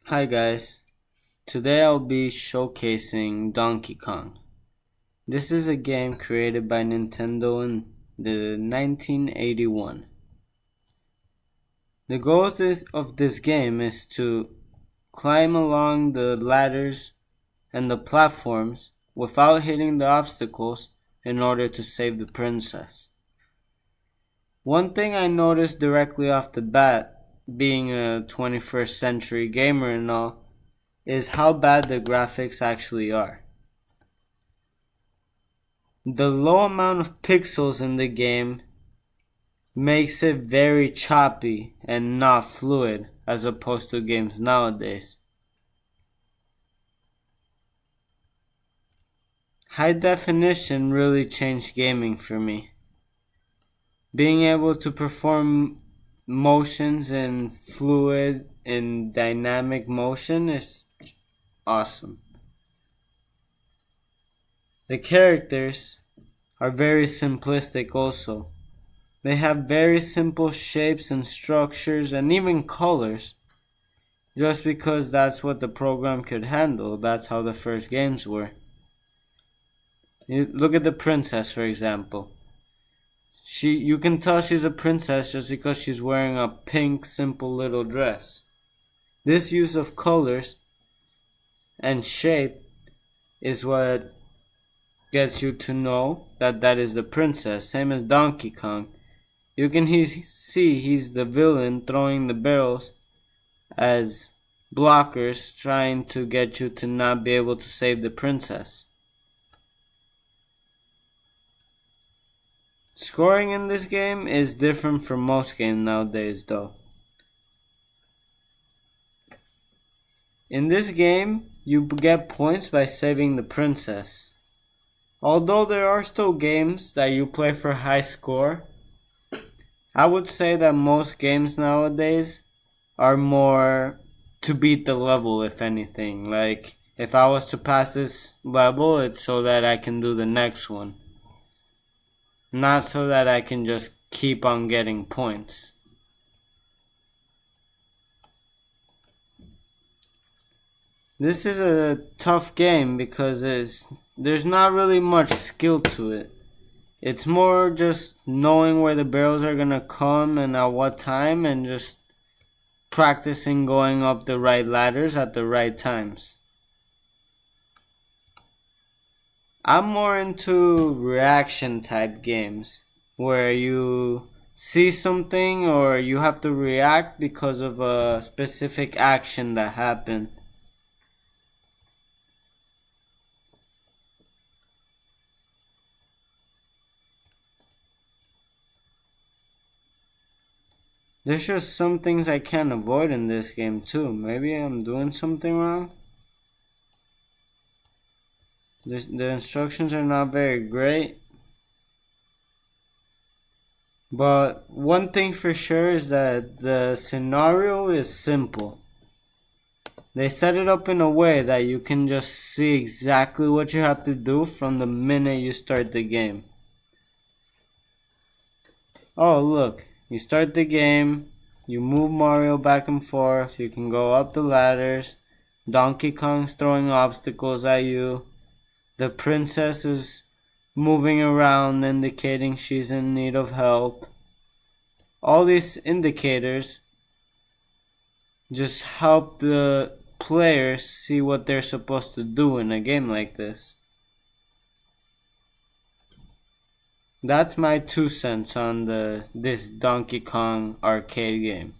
Hi guys, today I'll be showcasing Donkey Kong. This is a game created by Nintendo in the 1981. The goal of this game is to climb along the ladders and the platforms without hitting the obstacles in order to save the princess. One thing I noticed directly off the bat, being a 21st century gamer and all, is how bad the graphics actually are. The low amount of pixels in the game makes it very choppy and not fluid as opposed to games nowadays. High definition really changed gaming for me. Being able to perform motions in fluid and dynamic motion is awesome. The characters are very simplistic also. They have very simple shapes and structures and even colors. Just because that's what the program could handle. That's how the first games were. Look at the princess, for example. You can tell she's a princess just because she's wearing a pink, simple little dress. This use of colors and shape is what gets you to know that that is the princess. Same as Donkey Kong. You can see he's the villain throwing the barrels as blockers trying to get you to not be able to save the princess. Scoring in this game is different from most games nowadays though. In this game, you get points by saving the princess. Although there are still games that you play for high score, I would say that most games nowadays are more to beat the level, if anything. Like, if I was to pass this level, it's so that I can do the next one. Not so that I can just keep on getting points. This is a tough game because there's not really much skill to it. It's more just knowing where the barrels are gonna come and at what time, and just practicing going up the right ladders at the right times. I'm more into reaction type games where you see something or you have to react because of a specific action that happened. There's just some things I can't avoid in this game too. Maybe I'm doing something wrong. The instructions are not very great. But one thing for sure is that the scenario is simple. They set it up in a way that you can just see exactly what you have to do from the minute you start the game. Oh, look. You start the game, you move Mario back and forth, you can go up the ladders, Donkey Kong's throwing obstacles at you, the princess is moving around indicating she's in need of help. All these indicators just help the players see what they're supposed to do in a game like this. That's my 2 cents on this Donkey Kong arcade game.